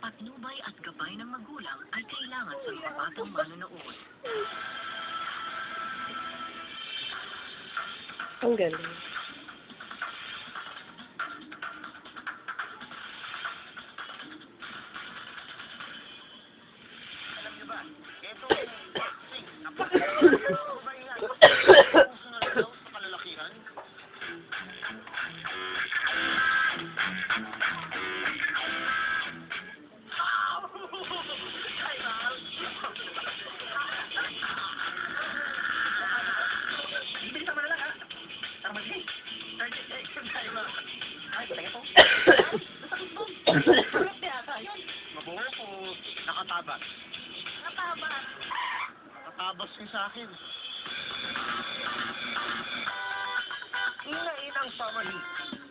Patnubay at gabay ng magulang ay kailangan sa mga batang manonood. Ang galing. Alam niyo ba, ito boxing, sa kalalakihan. Mabuhay po, nakatabas. Nakatabas yung sa akin. Inain ang summer heat.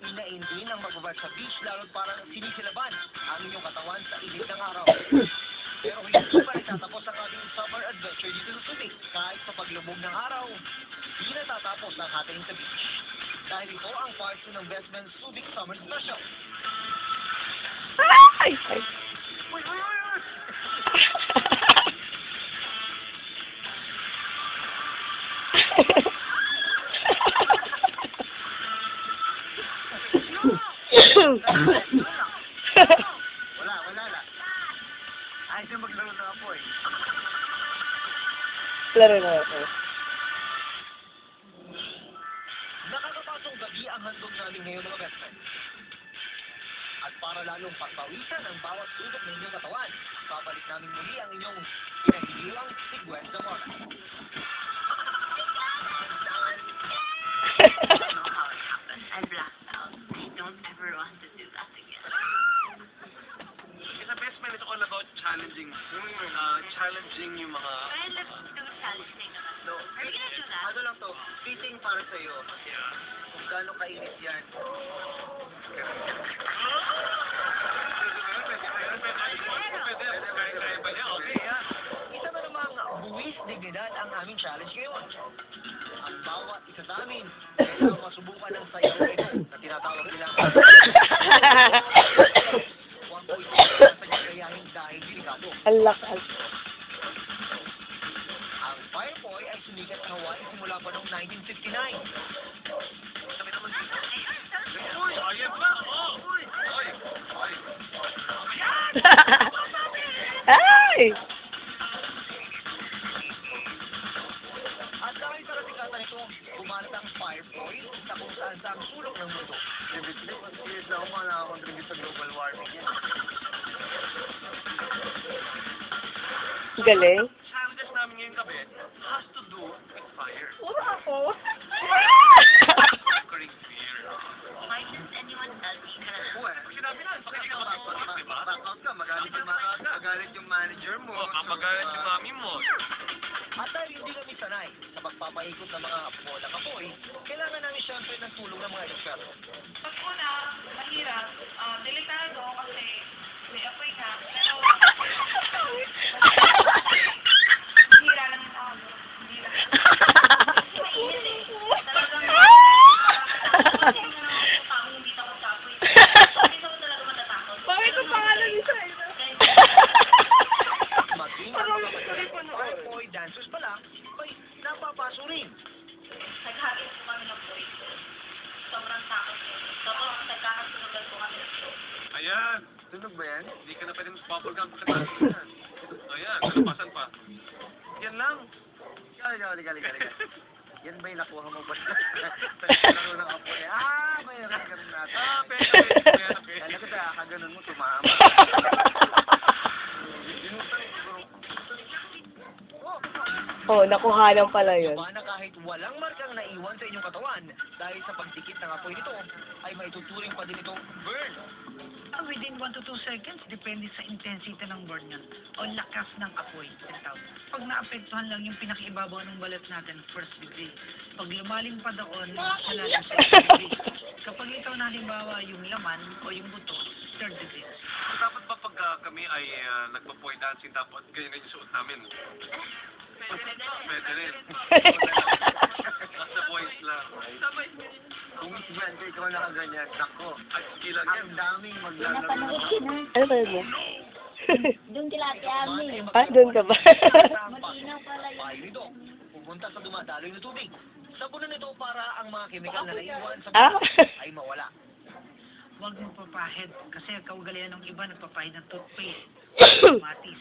Inain din ang magbabad sa beach lalo't parang sinisilaban ang inyong katawan sa init ng araw. Pero hindi pa rin tatapos ang ating summer adventure dito sa tubig. Kahit sa paglubog ng araw, hindi natatapos ang ating sa beach. Dahil ito ang part 2 ng Best Men's Subic Summer Special. Ay! Ay! Uy, uy, uy, uy! Wala. Ayos yung maglaro ng apoy. Laro na ako. Nakakapasong gabi ang handog namin ngayon mga best friends. At para lalong pagpawisan ang bawat sulok ng inyong katawan, babalik namin muli ang inyong pinahihirang sigwet sa mora. I blacked out. I don't ever want to do that again. Sa Best Man, it's all about challenging. Challenging yung mga... Well, let's do challenging naman. So, are you gonna do that? Ano lang to, fitting para sa iyo. Kung gaano kainit yan. Isa na namang buwis dignidad ang aming challenge ngayon. Ang bawat isa sa amin ay masubukan ng sayaw ito na tinatawag nilang 1.5 sa gayahin dahil delikado. Ang lakas. Ang Fireboy ay sumikat sa Hawaii simula pa noong 1959. Sabi naman dito. Uy, ayan ba? Oh! Uy! Uy! Ay! At dahil sa kasikatan nito, kumalat ang Fireboy sa kung saan sa ang sulok ng mundo. Mas na ako nakaka-contribute sa global warming yan. Galing. Challenges namin ngayong gabi has to do with fire. Wala ako. Conquering fear. Why does anyone tell me that? Uwe, Sinabi na, pakinig ka mag-out, di ba? back-out ka, magalit yung manager mo. O, kapagalit yung mami mo. At dahil hindi kami sanay sa pagpapaikot ng mga bola kapoy, kailangan namin siyempre ng tulong ng mga eksperto. Pag una, mahirap, delikado kasi may apoy ka, pero hira lang yung tao. Hira. Mainit eh. Talagang hindi ako sa apoy. Hindi ako talaga matatakot. Bakit ang pangalan ni China? Maging ang mga Fireboy dancers pala, ay napapaso rin. Naghagis po kami ng poy. Sobrang takot ko. Totoo, nagkakasunugan po kami ng show. Ayan. Tunog ba yan? Hindi ka na pwede mag-bubble gum sa kanina. Ayan, nalapasan pa. Yan lang. Gali. Yan ba yung nakuha mo ba? Laro ng apoy. May nakaganon natin. Pwede. Kala ko sa kaganon mo, tumama. Oh, nakuhanan pala yun. Ba na kahit walang markang naiwan sa inyong katawan, dahil sa pagdikit ng apoy nito, ay maituturing pa din itong burn. Within 1 to 2 seconds, depende sa intensity ng burn niyan o lakas ng apoy. Pag naapektuhan lang yung pinakaibabaw ng balat natin, first degree. Pag lumalim pa doon, malalim second degree. Kapag ito na halimbawa yung laman o yung buto, third degree. Dapat ba pag kami ay nagpo-poy dancing, dapat ganyan yung suot namin? Pwede rin. Nasa boys lang. Kung si Brenda, ikaw nakaganyan, nako. Ay, gilan yan. Ang daming maglalaro. Ano ba yun? Doon kila Ate Ami. Ah, doon ka ba? Malinaw pala yun. Payo ni Doc, pupunta sa dumadaloy na tubig. Sabunan ito para ang mga kemikal na naiwan sa Ah. buhay ay mawala. Huwag magpapahid kasi ang kaugalian ng iba nagpapahid ng toothpaste, matis.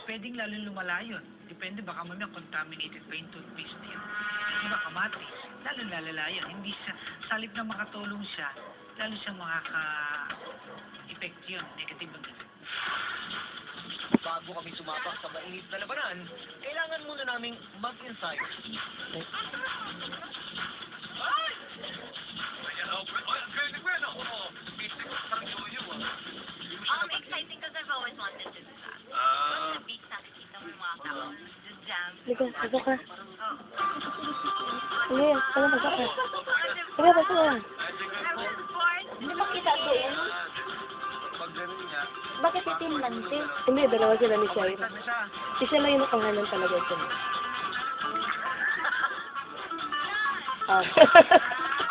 Pwedeng lalo lumala yun. Depende, baka mamaya contaminated pa yung toothpaste na yun. Yung iba kamatis, lalo lalala yun. Hindi siya, salip na makatulong siya, lalo siyang makaka-effect yun, negative ang effect. Bago kami sumabak sa mainit na labanan, kailangan muna naming mag-ensayo. Ayan, oh, pwede, pwede. Oo, basic, parang yoyo, ah. Hindi mo siya naman. Exciting because I've always wanted to do that. Ah, Sa beach, nakikita mo yung mga tao. Just jam. Liga, pasok ka. Oh. Sige, pasok ka. Sige, pasok ka. Hindi mo kita doon? pag ganun nga, Bakit itim lang, te? Hindi, dalawa sila ni Shaira. Saan na siya? Isa lang yung nakahanan talaga siya. Ah.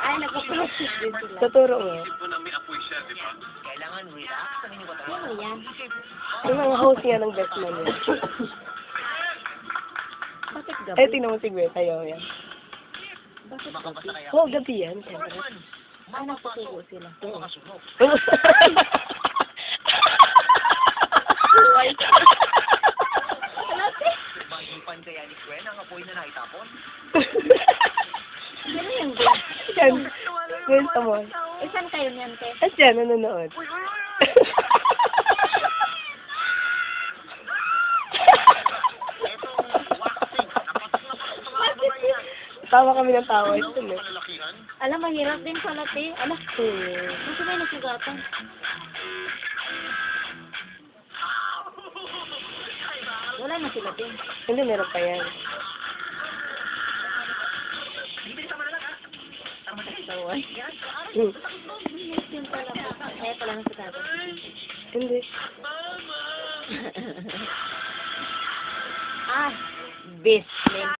Ay, nagpaprocess din sila. Tuturo mo. isip mo na may apoy siya, di ba? Kailangan relax ang inyong katawan. Ano yan? Isip, Yung mga host niya ng best man niya. Bakit Ay, gabi? tingnan mo si Gweta, yan. makabasa kaya. Oo, gabi yan, siyempre. Norman, Ay, nagsusubo mamapasok. sila. Makasunog. Mahipan kaya ni Gwen ang apoy na naitapon? Ano yung Yan. Gwenta mo. Isan kayo niyan, te? At yan, nanonood. Etong waxing, napatok na patok sa mga kababayan. Tawa kami ng tawa. Ito na. Malalakihan. Alam, mahirap din pala, te. Alam, gusto may nasugatan. Wala na sila, te. Hindi, meron pa yan. Taway. Hmm. Yun pala. Kaya pala nasugatan. Hindi. Ah, best name